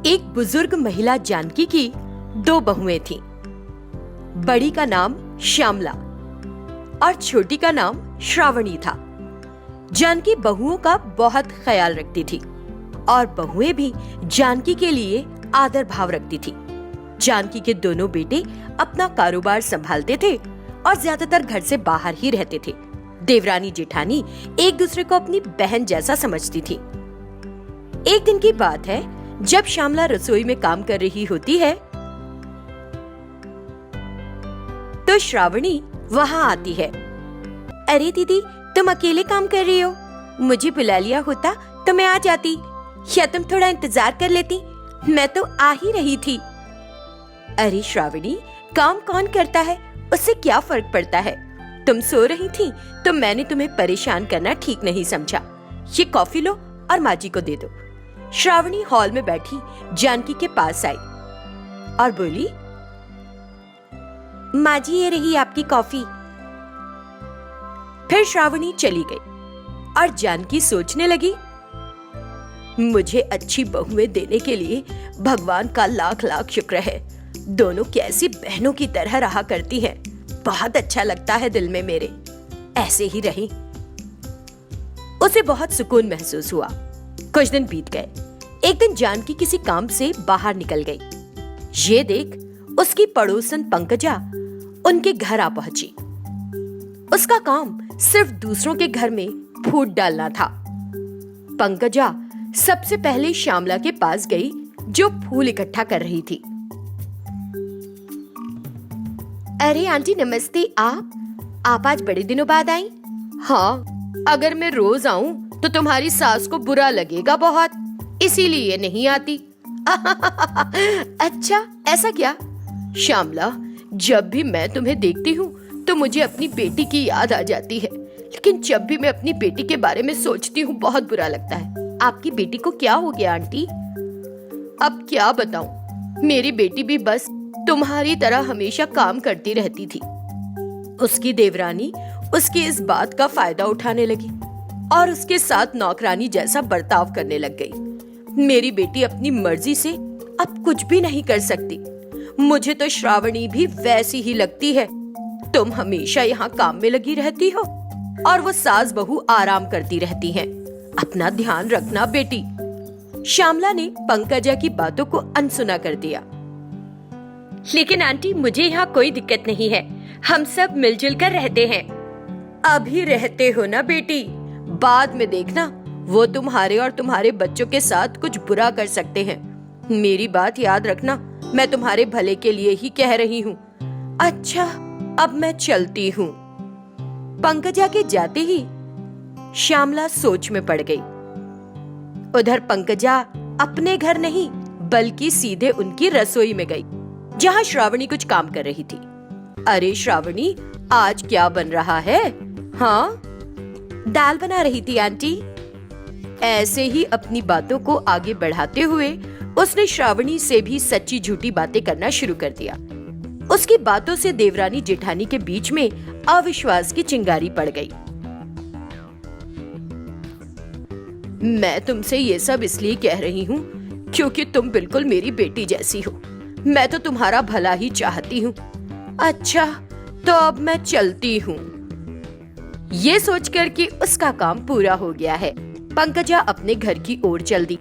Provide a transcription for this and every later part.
एक बुजुर्ग महिला जानकी की 2 बहुएं थीं। बड़ी का नाम श्यामला और छोटी का नाम श्रावणी था। जानकी बहुओं का बहुत ख्याल रखती थी और बहुएं भी जानकी के लिए आदर भाव रखती थी। जानकी के दोनों बेटे अपना कारोबार संभालते थे और ज्यादातर घर से बाहर ही रहते थे। देवरानी जेठानी एक दूसरे को अपनी बहन जैसा समझती थी। एक दिन की बात है, जब श्यामला रसोई में काम कर रही होती है तो श्रावणी वहां आती है। अरे दीदी, तुम अकेले काम कर रही हो? मुझे बुला लिया होता तो मैं आ जाती, या तुम थोड़ा इंतजार कर लेती, मैं तो आ ही रही थी। अरे श्रावणी, काम कौन करता है, उससे क्या फर्क पड़ता है? तुम सो रही थी तो मैंने तुम्हें परेशान करना ठीक नहीं समझा। ये कॉफी लो और माँ जी को दे दो। श्रावणी हॉल में बैठी जानकी के पास आई और बोली, माँ जी, ये रही आपकी कॉफी। फिर श्रावणी चली गई और जानकी सोचने लगी, मुझे अच्छी बहुएं देने के लिए भगवान का लाख लाख शुक्र है। दोनों कैसी बहनों की तरह रहा करती हैं। बहुत अच्छा लगता है दिल में मेरे, ऐसे ही रही। उसे बहुत सुकून महसूस हुआ। कुछ दिन बीत गए। एक दिन जानकी किसी काम से बाहर निकल गई। ये देख उसकी पड़ोसन पंकजा उनके घर आ पहुंची। उसका काम सिर्फ दूसरों के घर में फूट डालना था। पंकजा सबसे पहले श्यामला के पास गई, जो फूल इकट्ठा कर रही थी। अरे आंटी नमस्ते, आप आज बड़े दिनों बाद आई? हाँ, अगर मैं रोज आऊं तो तुम्हारी सास को बुरा लगेगा बहुत, इसीलिए नहीं आती। अच्छा, ऐसा क्या? श्यामला, जब भी मैं तुम्हें देखती हूँ तो मुझे अपनी बेटी की याद आ जाती है, लेकिन जब भी मैं अपनी बेटी के बारे में सोचती हूँ बहुत बुरा लगता है। आपकी बेटी को क्या हो गया आंटी? अब क्या बताऊं, मेरी बेटी भी बस तुम्हारी तरह हमेशा काम करती रहती थी। उसकी देवरानी उसकी इस बात का फायदा उठाने लगी और उसके साथ नौकरानी जैसा बर्ताव करने लग गई। मेरी बेटी अपनी मर्जी से अब कुछ भी नहीं कर सकती। मुझे तो श्रावणी भी वैसी ही लगती है। तुम हमेशा यहाँ काम में लगी रहती हो और वो सास बहू आराम करती रहती हैं। अपना ध्यान रखना बेटी। श्यामला ने पंकजा की बातों को अनसुना कर दिया। लेकिन आंटी, मुझे यहाँ कोई दिक्कत नहीं है, हम सब मिलजुल कर रहते हैं। अभी रहते हो ना बेटी, बाद में देखना वो तुम्हारे और तुम्हारे बच्चों के साथ कुछ बुरा कर सकते हैं। मेरी बात याद रखना, मैं तुम्हारे भले के लिए ही कह रही हूँ। अच्छा, अब मैं चलती हूँ। पंकजा के जाते ही श्यामला सोच में पड़ गई। उधर पंकजा अपने घर नहीं बल्कि सीधे उनकी रसोई में गई, जहाँ श्रावणी कुछ काम कर रही थी। अरे श्रावणी, आज क्या बन रहा है? हाँ, दाल बना रही थी आंटी। ऐसे ही अपनी बातों को आगे बढ़ाते हुए उसने श्रावणी से भी सच्ची झूठी बातें करना शुरू कर दिया। उसकी बातों से देवरानी जेठानी के बीच में अविश्वास की चिंगारी पड़ गई। मैं तुमसे ये सब इसलिए कह रही हूँ क्योंकि तुम बिल्कुल मेरी बेटी जैसी हो। मैं तो तुम्हारा भला ही चाहती हूँ। अच्छा, तो अब मैं चलती हूँ। ये सोचकर कि उसका काम पूरा हो गया है, पंकजा अपने घर की ओर चल दी।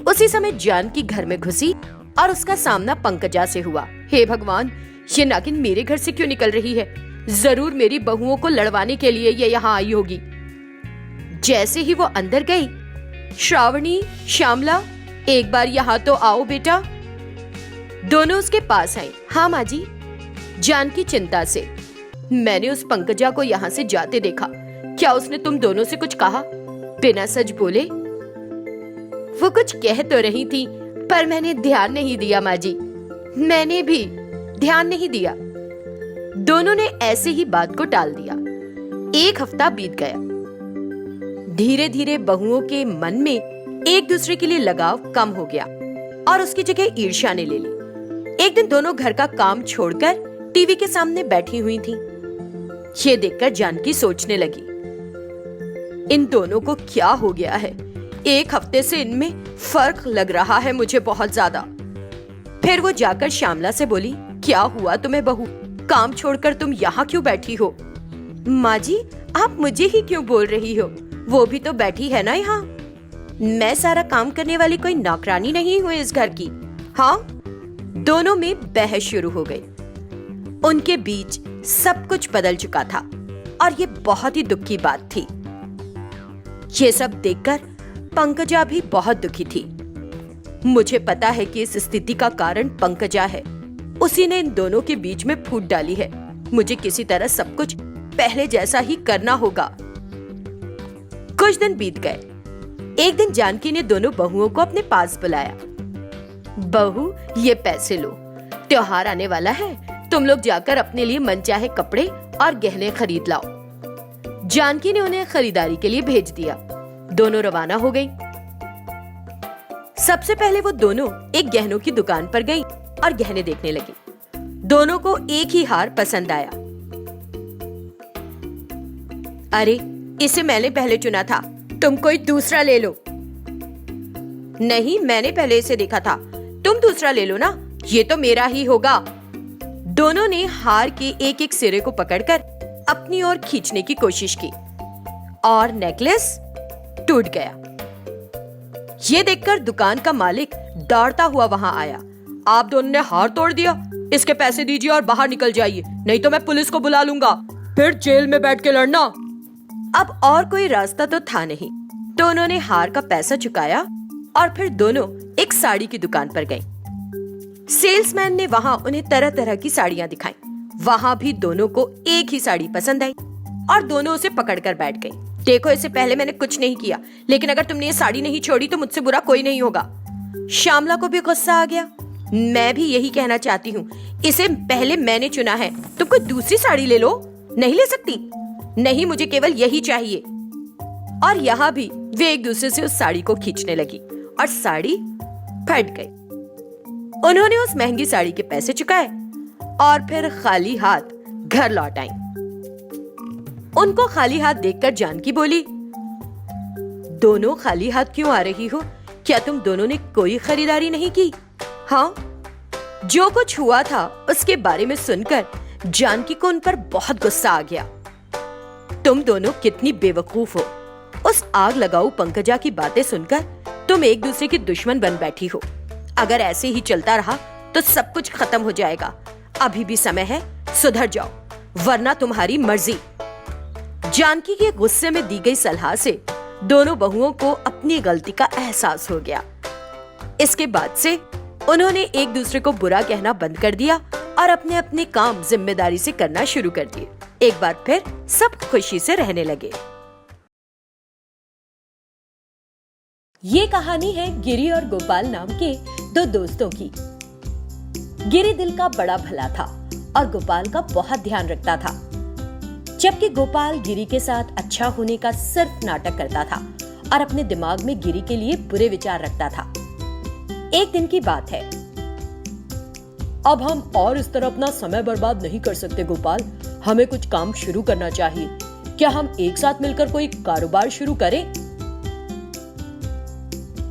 उसी समय जानकी घर में घुसी और उसका सामना पंकजा से हुआ। हे भगवान, ये नागिन मेरे घर से क्यों निकल रही है? जरूर मेरी बहुओं को लड़वाने के लिए ये यहाँ आई होगी। जैसे ही वो अंदर गई, श्रावणी, श्यामला, एक बार यहाँ तो आओ बेटा। दोनों उसके पास आई। हाँ माँ जी। जानकी चिंता से, मैंने उस पंकजा को यहाँ से जाते देखा, क्या उसने तुम दोनों से कुछ कहा? बिना सच बोले। वो कुछ कह तो रही थी पर मैंने ध्यान नहीं दिया माँ जी। मैंने भी ध्यान नहीं दिया। दोनों ने ऐसे ही बात को टाल दिया। 1 हफ्ता बीत गया। धीरे धीरे बहुओं के मन में एक दूसरे के लिए लगाव कम हो गया और उसकी जगह ईर्ष्या ने ले ली। एक दिन दोनों घर का काम छोड़कर टीवी के सामने बैठी हुई थीं। ये देखकर जानकी सोचने लगी, इन दोनों को क्या हो गया है? एक हफ्ते से इनमें फर्क लग रहा है मुझे बहुत ज्यादा। फिर वो जाकर श्यामला से बोली, क्या हुआ तुम्हें बहू, काम छोड़कर तुम यहाँ क्यों बैठी हो? माँ जी, आप मुझे ही क्यों बोल रही हो? वो भी तो बैठी है ना यहाँ। मैं सारा काम करने वाली कोई नौकरानी नहीं हूँ इस घर की। हाँ। दोनों में बहस शुरू हो गई। उनके बीच सब कुछ बदल चुका था और ये बहुत ही दुख की बात थी। ये सब देखकर पंकजा भी बहुत दुखी थी। मुझे पता है कि इस स्थिति का कारण पंकजा है। उसी ने इन दोनों के बीच में फूट डाली है। मुझे किसी तरह सब कुछ पहले जैसा ही करना होगा। कुछ दिन बीत गए। एक दिन जानकी ने दोनों बहुओं को अपने पास बुलाया। बहू, ये पैसे लो, त्योहार आने वाला है, तुम लोग जाकर अपने लिए मनचाहे कपड़े और गहने खरीद लाओ। जानकी ने उन्हें खरीदारी के लिए भेज दिया। दोनों रवाना हो गईं। सबसे पहले वो दोनों एक गहनों की दुकान पर गईं और गहने देखने लगी। दोनों को एक ही हार पसंद आया। अरे, इसे मैंने पहले चुना था, तुम कोई दूसरा ले लो। नहीं, मैंने पहले इसे देखा था, तुम दूसरा ले लो ना, ये तो मेरा ही होगा। दोनों ने हार के एक एक सिरे को पकड़कर अपनी ओर खींचने की कोशिश की और नेकलेस टूट गया। ये देखकर दुकान का मालिक दौड़ता हुआ वहां आया। आप दोनों ने हार तोड़ दिया, इसके पैसे दीजिए और बाहर निकल जाइए, नहीं तो मैं पुलिस को बुला लूंगा, फिर जेल में बैठ के लड़ना। अब और कोई रास्ता तो था नहीं, तो उन्होंने हार का पैसा चुकाया और फिर दोनों एक साड़ी की दुकान पर गए। सेल्समैन ने वहां उन्हें तरह तरह की साड़ियां दिखाई। वहां भी दोनों को एक ही साड़ी पसंद आई और दोनों उसे पकड़कर बैठ गए। देखो, इससे पहले मैंने कुछ नहीं किया, लेकिन अगर तुमने ये साड़ी नहीं छोड़ी तो मुझसे बुरा कोई नहीं होगा। श्यामला को भी गुस्सा आ गया। मैं भी यही कहना चाहती हूँ, इसे पहले मैंने चुना है, तुम कोई दूसरी साड़ी ले लो। नहीं ले सकती? नहीं, मुझे केवल यही चाहिए। और यहाँ भी वे एक दूसरे से उस साड़ी को खींचने लगी और साड़ी फट गई। उन्होंने उस महंगी साड़ी के पैसे चुकाए और फिर खाली हाथ घर लौट आई। उनको खाली हाथ देखकर जानकी बोली, दोनों खाली हाथ क्यों आ रही हो? क्या तुम दोनों ने कोई खरीदारी नहीं की? हाँ। जो कुछ हुआ था उसके बारे में सुनकर जानकी को उन पर बहुत गुस्सा आ गया। तुम दोनों कितनी बेवकूफ हो। उस आग लगाऊ पंकजा की बातें सुनकर तुम एक दूसरे की दुश्मन बन बैठी हो। अगर ऐसे ही चलता रहा तो सब कुछ खत्म हो जाएगा। अभी भी समय है, सुधर जाओ, वरना तुम्हारी मर्जी। जानकी के गुस्से में दी गई सलाह से दोनों बहुओं को अपनी गलती का एहसास हो गया। इसके बाद से उन्होंने एक दूसरे को बुरा कहना बंद कर दिया और अपने अपने काम जिम्मेदारी से करना शुरू कर दिए। एक बार फिर सब खुशी से रहने लगे। ये कहानी है गिरी और गोपाल नाम के दो दोस्तों की। गिरी दिल का बड़ा भला था और गोपाल का बहुत ध्यान रखता था, जबकि गोपाल गिरी के साथ अच्छा होने का सिर्फ नाटक करता था और अपने दिमाग में गिरी के लिए बुरे विचार रखता था। एक दिन की बात है। अब हम और इस तरह अपना समय बर्बाद नहीं कर सकते गोपाल, हमें कुछ काम शुरू करना चाहिए। क्या हम एक साथ मिलकर कोई कारोबार शुरू करें?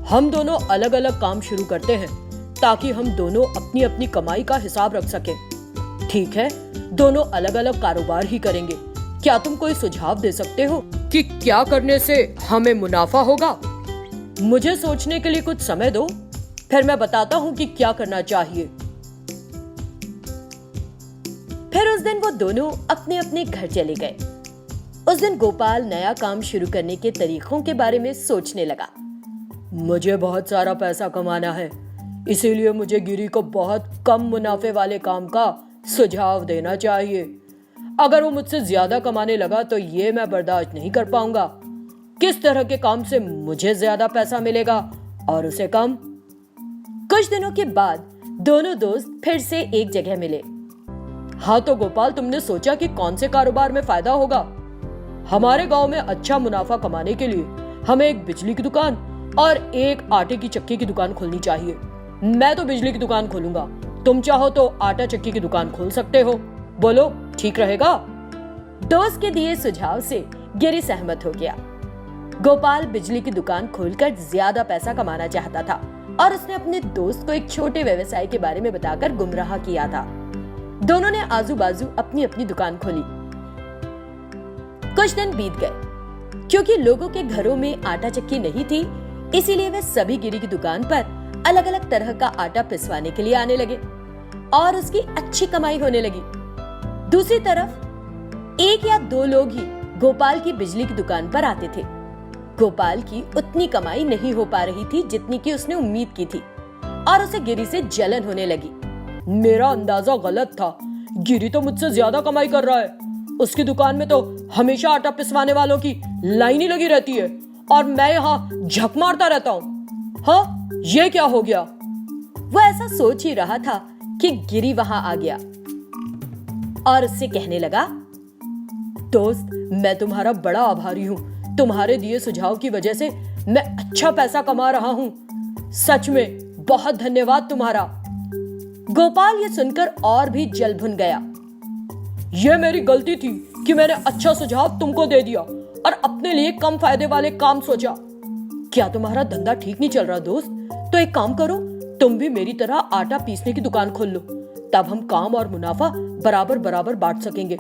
हम दोनों अलग अलग काम शुरू करते हैं ताकि हम दोनों अपनी अपनी कमाई का हिसाब रख सकें। ठीक है, दोनों अलग अलग कारोबार ही करेंगे। क्या तुम कोई सुझाव दे सकते हो कि क्या करने से हमें मुनाफा होगा? मुझे सोचने के लिए कुछ समय दो, फिर मैं बताता हूँ कि क्या करना चाहिए। फिर उस दिन वो दोनों अपने अपने घर चले गए। उस दिन गोपाल नया काम शुरू करने के तरीकों के बारे में सोचने लगा। मुझे बहुत सारा पैसा कमाना है, इसीलिए मुझे गिरी को बहुत कम मुनाफे वाले काम का सुझाव देना चाहिए। अगर वो मुझसे ज्यादा कमाने लगा तो ये मैं बर्दाश्त नहीं कर पाऊंगा। किस तरह के काम से मुझे ज्यादा पैसा मिलेगा और उसे कम? कुछ दिनों के बाद दोनों दोस्त फिर से एक जगह मिले। हाँ तो गोपाल, तुमने सोचा कि कौन से कारोबार में फायदा होगा? हमारे गांव में अच्छा मुनाफा कमाने के लिए हमें एक बिजली की दुकान और एक आटे की चक्की की दुकान खोलनी चाहिए। मैं तो बिजली की दुकान खोलूंगा, तुम चाहो तो आटा चक्की की दुकान खोल सकते हो। बोलो, ठीक रहेगा? दोस्त के दिए सुझाव से गिरी सहमत हो गया। गोपाल बिजली की दुकान खोलकर ज्यादा पैसा कमाना चाहता था और उसने अपने दोस्त को एक छोटे व्यवसाय के बारे में बताकर गुमराह किया था। दोनों ने आजू बाजू अपनी अपनी दुकान खोली। कुछ दिन बीत गए। क्योंकि लोगों के घरों में आटा चक्की नहीं थी, इसीलिए वे सभी गिरी की दुकान पर अलग अलग तरह का आटा पिसवाने के लिए आने लगे और उसकी अच्छी कमाई होने लगी। दूसरी तरफ एक या दो लोग ही गोपाल की बिजली की दुकान पर आते थे। गोपाल की उतनी कमाई नहीं हो पा रही थी जितनी की उसने उम्मीद की थी और उसे गिरी से जलन होने लगी। मेरा अंदाजा गलत था, गिरी तो मुझसे ज्यादा कमाई कर रहा है। उसकी दुकान में तो हमेशा आटा पिसवाने वालों की लाइन ही लगी रहती है और मैं यहाँ झक मारता रहता हूँ। हाँ, ये क्या हो गया? वो ऐसा सोच ही रहा था कि गिरी वहां आ गया और उससे कहने लगा, दोस्त, मैं तुम्हारा बड़ा आभारी हूँ। तुम्हारे दिए सुझाव की वजह से मैं अच्छा पैसा कमा रहा हूँ। सच में बहुत धन्यवाद तुम्हारा। गोपाल ये सुनकर और भी जल भुन गया। ये मेरी गलती थी कि मैंने अच्छा सुझाव तुमको दे दिया और अपने लिए कम फायदे वाले काम सोचा। क्या तुम्हारा धंधा ठीक नहीं चल रहा दोस्त? तो एक काम करो, तुम भी मेरी तरह आटा पीसने की दुकान खोल लो। तब हम काम और मुनाफा बराबर बराबर बांट सकेंगे।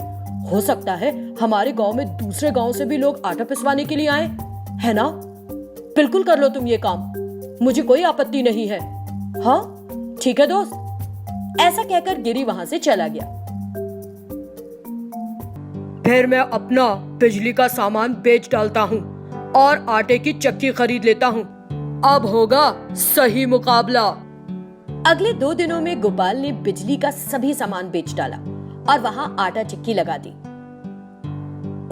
हो सकता है हमारे गांव में दूसरे गांव से भी लोग आटा पिसवाने के लिए आए, है ना? बिल्कुल कर लो तुम ये काम, मुझे कोई आपत्ति नहीं है। हाँ ठीक है दोस्त। ऐसा कहकर गिरी वहां से चला गया। फिर मैं अपना बिजली का सामान बेच डालता हूँ और आटे की चक्की खरीद लेता हूँ। अब होगा सही मुकाबला। अगले 2 दिनों में गोपाल ने बिजली का सभी सामान बेच डाला और वहां आटा चक्की लगा दी।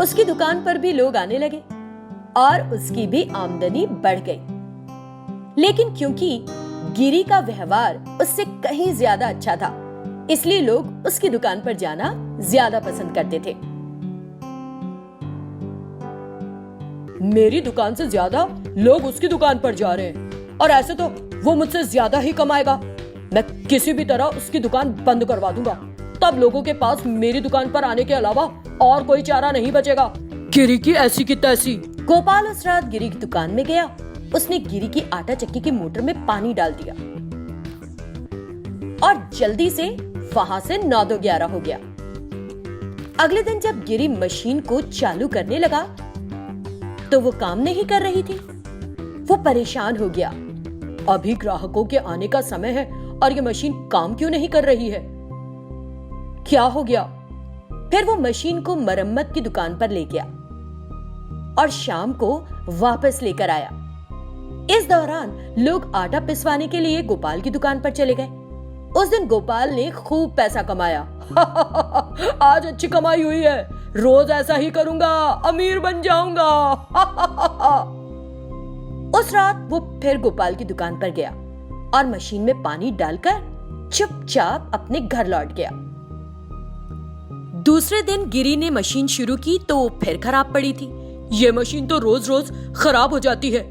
उसकी दुकान पर भी लोग आने लगे और उसकी भी आमदनी बढ़ गई। लेकिन क्योंकि गिरी का व्यवहार उससे कहीं ज्यादा अच्छा था, इसलिए लोग उसकी दुकान पर जाना ज्यादा पसंद करते थे। मेरी दुकान से ज्यादा लोग उसकी दुकान पर जा रहे हैं और ऐसे तो वो मुझसे ज्यादा ही कमाएगा। मैं किसी भी तरह उसकी दुकान बंद करवा दूंगा, तब लोगों के पास मेरी दुकान पर आने के अलावा और कोई चारा नहीं बचेगा। गिरी की ऐसी की तैसी। गोपाल उस रात गिरी की दुकान में गया। उसने गिरी की आटा चक्की की मोटर में पानी डाल दिया और जल्दी से वहां से 9-11 हो गया। अगले दिन जब गिरी मशीन को चालू करने लगा तो वो काम नहीं कर रही थी। वो परेशान हो गया। अभी ग्राहकों के आने का समय है और ये मशीन काम क्यों नहीं कर रही है? क्या हो गया? फिर वो मशीन को मरम्मत की दुकान पर ले गया और शाम को वापस लेकर आया। इस दौरान लोग आटा पिसवाने के लिए गोपाल की दुकान पर चले गए। उस दिन गोपाल ने खूब पैसा कमाया। आज अच्छी कमाई हुई है, रोज ऐसा ही करूंगा, अमीर बन जाऊंगा। उस रात वो फिर गोपाल की दुकान पर गया और मशीन में पानी डालकर चुपचाप अपने घर लौट गया। दूसरे दिन गिरी ने मशीन शुरू की तो फिर खराब पड़ी थी। ये मशीन तो रोज रोज खराब हो जाती है,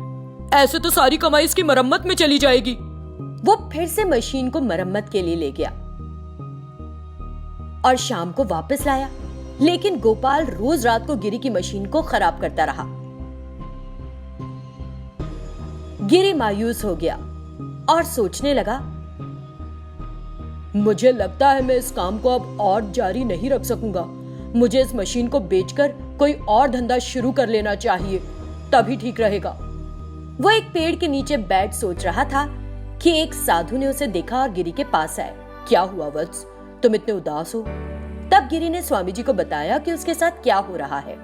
ऐसे तो सारी कमाई इसकी मरम्मत में चली जाएगी। वो फिर से मशीन को मरम्मत के लिए ले गया और शाम को वापस लाया। लेकिन गोपाल रोज रात को गिरी की मशीन को खराब करता रहा। गिरी मायूस हो गया और सोचने लगा, मुझे लगता है मैं इस काम को अब और जारी नहीं रख सकूंगा। मुझे इस मशीन को बेचकर कोई और धंधा शुरू कर लेना चाहिए, तभी ठीक रहेगा। वो एक पेड़ के नीचे बैठ सोच रहा था कि एक साधु ने उसे देखा और गिरी के पास आए। क्या हुआ वत्स, तुम इतने उदास हो? तब गिरी ने स्वामी जी को बताया कि उसके साथ क्या हो रहा है।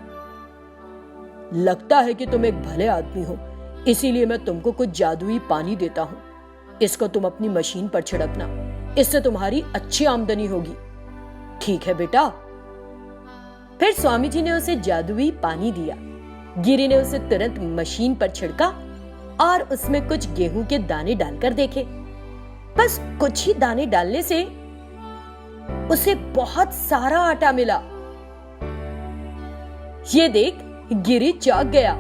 लगता है कि तुम एक भले आदमी हो, इसीलिए मैं तुमको कुछ जादुई पानी देता हूँ। इसको तुम अपनी मशीन पर छिड़कना, इससे तुम्हारी अच्छी आमदनी होगी। ठीक है बेटा। फिर स्वामी जी ने उसे जादुई पानी दिया। गिरी ने उसे तुरंत मशीन पर छिड़का और उसमें कुछ गेहूं के दाने डालकर देखे। बस कुछ ही दाने डालने से उसे बहुत सारा आटा मिला। ये देख गिरी चौंक गया।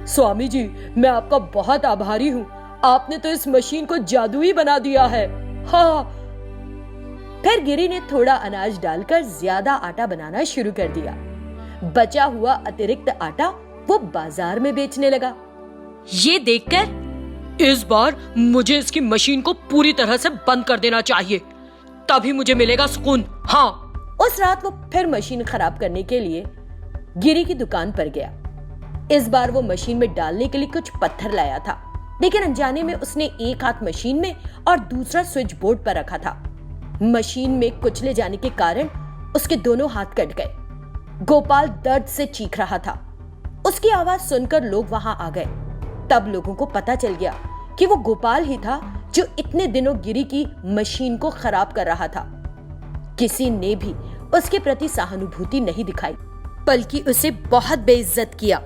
स्वामी जी, मैं आपका बहुत आभारी हूँ, आपने तो इस मशीन को जादुई बना दिया है। हाँ। फिर गिरी ने थोड़ा अनाज डालकर ज्यादा आटा बनाना शुरू कर दिया। बचा हुआ अतिरिक्त आटा वो बाजार में बेचने लगा। ये देखकर इस बार मुझे इसकी मशीन को पूरी तरह से बंद कर देना चाहिए, तभी मुझे मिलेगा सुकून। हाँ। उस रात वो फिर मशीन खराब करने के लिए गिरी की दुकान पर गया। इस बार वो मशीन में डालने के लिए कुछ पत्थर लाया था, लेकिन अनजाने में उसने एक हाथ मशीन में और दूसरा स्विच बोर्ड पर रखा था। मशीन में कुचले जाने के कारण उसके दोनों हाथ कट गए। गोपाल दर्द से चीख रहा था। उसकी आवाज सुनकर लोग वहां आ गए। तब लोगों को पता चल गया कि वो गोपाल ही था जो इतने दिनों गिरी की मशीन को खराब कर रहा था। किसी ने भी उसके प्रति सहानुभूति नहीं दिखाई, बल्कि उसे बहुत बेइज्जत किया।